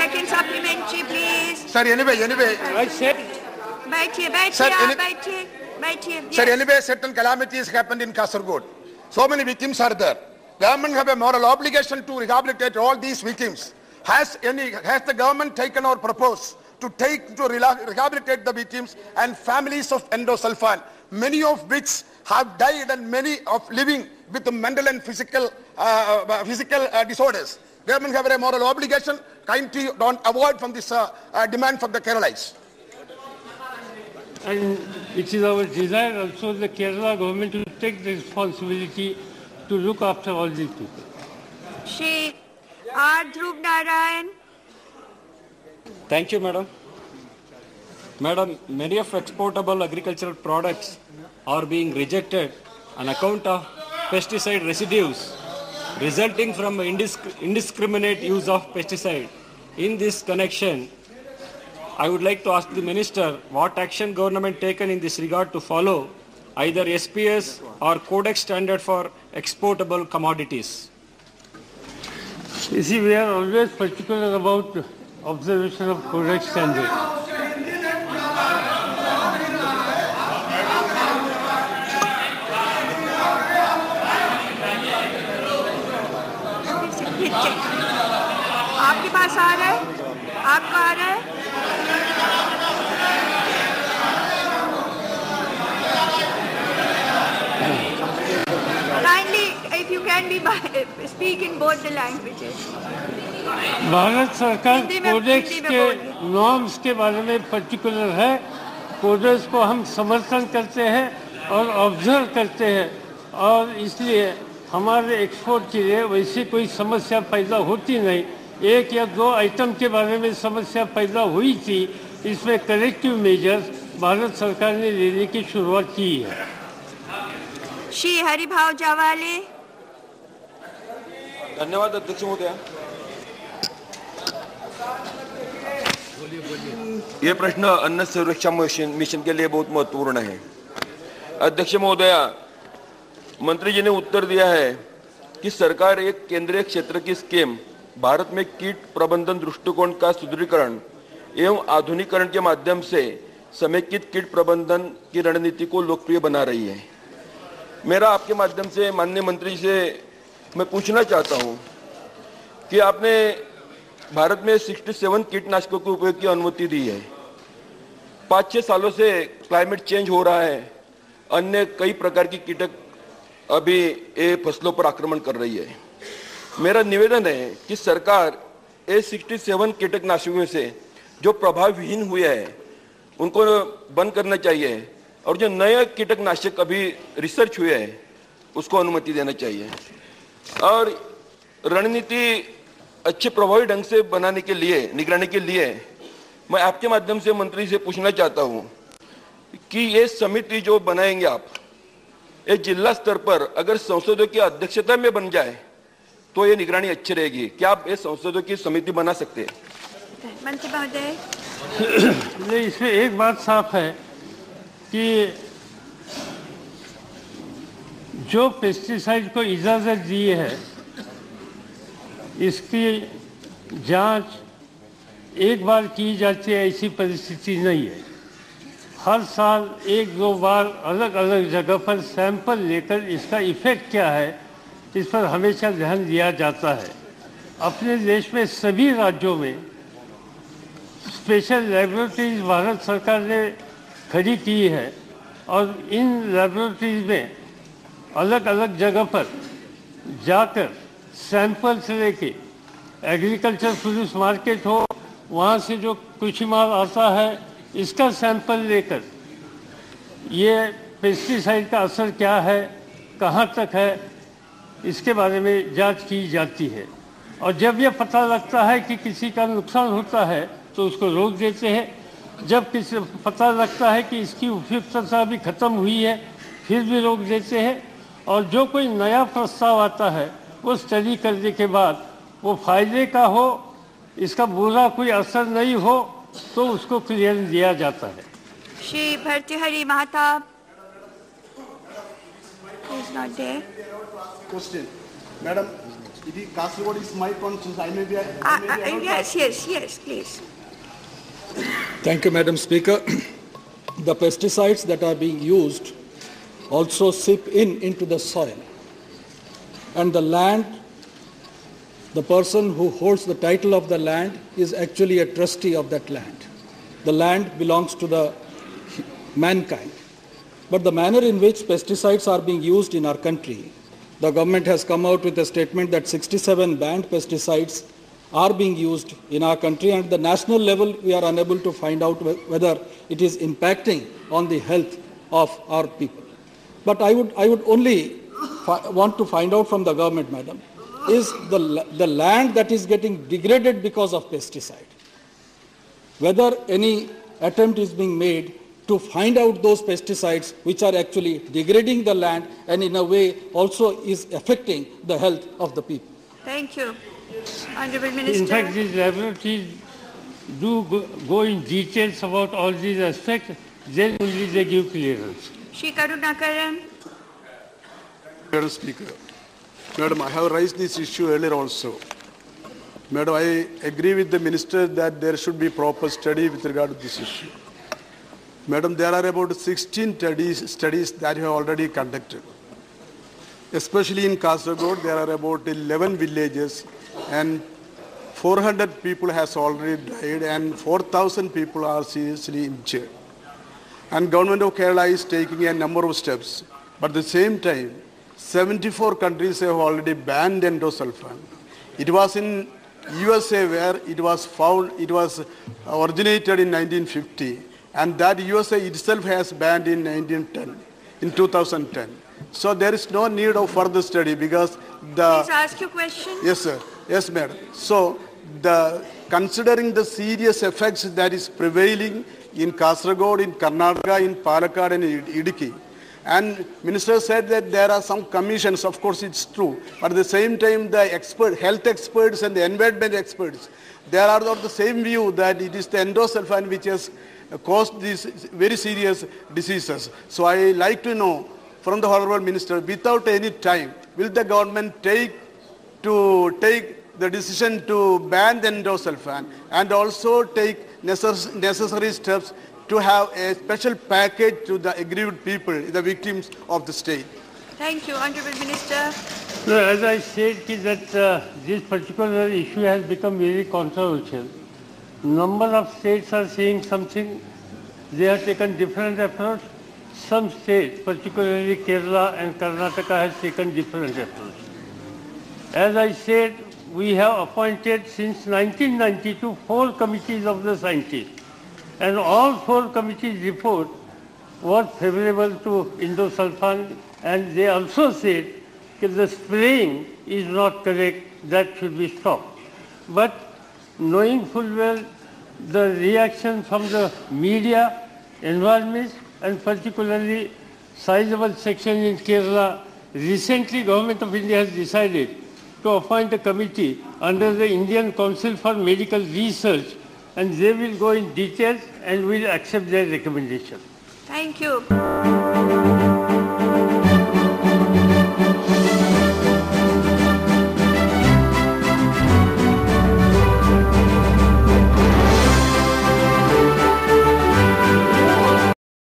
second supplementary, please. Sir, anyway. I said. Sir, Sir, Yes. anyway, certain calamities happened in Kasaragod. So many victims are there. Government have a moral obligation to rehabilitate all these victims. Has the government taken or proposed to rehabilitate the victims and families of endosulfan, many of which have died and many of living with mental and physical disorders? Government have a moral obligation. Kindly don't avoid from this demand from the Keralites. And it is our desire also the Kerala government to take the responsibility to look after all these people. Shri R. Dhruv Narayan. Thank you, Madam. Madam, many of exportable agricultural products are being rejected on account of pesticide residues resulting from indiscriminate use of pesticide. In this connection, I would like to ask the Minister what action government taken in this regard to follow either SPS or Codex standard for exportable commodities. You see, we are always particular about observation of Codex standard. आपके पास आ रहा है? आपका आ रहा है? Kindly, if you can speak in both the languages. Bharat सरकार codex Hindi में के बोलिए। नॉर्म्स के बारे में पर्टिकुलर है। कोडेक्स को हम समर्थन करते हैं और ऑब्जर्व करते हैं और इसलिए हमारे एक्सपोर्ट के लिए वैसी कोई समस्या पैदा होती नहीं। एक या दो आइटम के बारे में समस्या पैदा हुई थी, इसमें करेक्टिव मेजर्स भारत सरकार ने लेने की शुरुआत की है। श्री हरिभाव जावाले। धन्यवाद अध्यक्ष महोदय। ये प्रश्न अन्न सुरक्षा मिशन के लिए बहुत महत्वपूर्ण है। अध्यक्ष महोदय, मंत्री जी ने उत्तर दिया है कि सरकार एक केंद्रीय क्षेत्र की स्कीम भारत में कीट प्रबंधन दृष्टिकोण का सुदृढ़ीकरण एवं आधुनिकीकरण के माध्यम से समेकित कीट प्रबंधन की रणनीति को लोकप्रिय बना रही है। मेरा आपके माध्यम से माननीय मंत्री से मैं पूछना चाहता हूं कि आपने भारत में 67 कीटनाशकों के उपयोग की अनुमति दी है। 5-6 सालों से क्लाइमेट चेंज हो रहा है, अन्य कई प्रकार की कीटक अभी ये फसलों पर आक्रमण कर रही है। मेरा निवेदन है कि सरकार ये 67 कीटनाशकों से जो प्रभावहीन हुए हैं उनको बंद करना चाहिए और जो नए कीटनाशक अभी रिसर्च हुए हैं उसको अनुमति देना चाहिए। और रणनीति अच्छे प्रभावी ढंग से बनाने के लिए, निगरानी के लिए मैं आपके माध्यम से मंत्री से पूछना चाहता हूं कि ये समिति जो बनाएंगे आप, ये जिला स्तर पर अगर संसदों की अध्यक्षता में बन जाए तो ये निगरानी अच्छी रहेगी। क्या आप ये संसदों की समिति बना सकते हैं? मंत्री महोदय। नहीं, इसमें एक बात साफ है कि जो पेस्टिसाइड को इजाज़त दी है इसकी जांच एक बार की जाती है, ऐसी परिस्थिति नहीं है। हर साल 1-2 बार अलग अलग जगह पर सैंपल लेकर इसका इफेक्ट क्या है इस पर हमेशा ध्यान दिया जाता है। अपने देश में सभी राज्यों में स्पेशल लैबोरेटरीज भारत सरकार ने खड़ी की है और इन लैबोरेटरीज में अलग अलग जगह पर जाकर सैंपल से लेके एग्रीकल्चर प्रोड्यूस मार्केट हो, वहाँ से जो कृषि माल आता है इसका सैंपल लेकर ये पेस्टिसाइड का असर क्या है, कहाँ तक है, इसके बारे में जांच की जाती है। और जब ये पता लगता है कि किसी का नुकसान होता है तो उसको रोक देते हैं। जब किसी पता लगता है कि इसकी उपयुक्तता भी खत्म हुई है फिर भी रोक देते हैं। और जो कोई नया प्रस्ताव आता है वो स्टडी करने के बाद वो फायदे का हो, इसका बुरा कोई असर नहीं हो तो उसको क्लियरेंस दिया जाता है। Shri Bhartrihari Mahtab. He's not there. Question. Madam, Kasaragod is my conscience. I may be allowed Yes, please. Thank you, Madam Speaker. The pesticides that are being used also seep into the soil. And the land, the person who holds the title of the land is actually a trustee of that land. The land belongs to the mankind. But the manner in which pesticides are being used in our country, the government has come out with a statement that 67 banned pesticides are being used in our country, and at the national level we are unable to find out whether it is impacting on the health of our people. But I would only want to find out from the government, madam, is the land that is getting degraded because of pesticide, whether any attempt is being made to find out those pesticides which are actually degrading the land and in a way also is affecting the health of the people. Thank you. Honorable Minister. In fact, these laboratories do go in details about all these aspects, then only they give clearance. Shri Karunakaran. Madam Speaker. Madam, I have raised this issue earlier also. Madam, I agree with the Minister that there should be proper study with regard to this issue. Madam, there are about 16 studies that you have already conducted. Especially in Kasaragod, there are about 11 villages and 400 people has already died and 4,000 people are seriously injured. And Government of Kerala is taking a number of steps. But at the same time, 74 countries have already banned endosulfan. It was in USA where it was found, it was originated in 1950. And that USA itself has banned in 2010. So there is no need of further study because the... Please ask your question. Yes, sir. Yes, madam. So considering the serious effects that is prevailing in Kasaragod, in Karnataka, in Palakkad and Idukki, and Minister said that there are some commissions, of course it's true, but at the same time the health experts and the environment experts, they are of the same view that it is the endosulfan which has caused these very serious diseases. So I like to know from the Honorable Minister, without any time, will the government take the decision to ban the endosulfan and also take necessary steps to have a special package to the aggrieved people, the victims of the state? Thank you. Honorable Minister. No, as I said, that this particular issue has become very controversial. Number of states are saying something, they have taken different approach. Some states, particularly Kerala and Karnataka, has taken different approach. As I said, we have appointed since 1992 4 committees of the scientists. And all 4 committees' report was favorable to endosulfan, and they also said that the spraying is not correct, that should be stopped. But knowing full well the reaction from the media, environment, and particularly sizable section in Kerala, recently Government of India has decided to appoint a committee under the Indian Council for Medical Research, and they will go in details and will accept their recommendation. Thank you.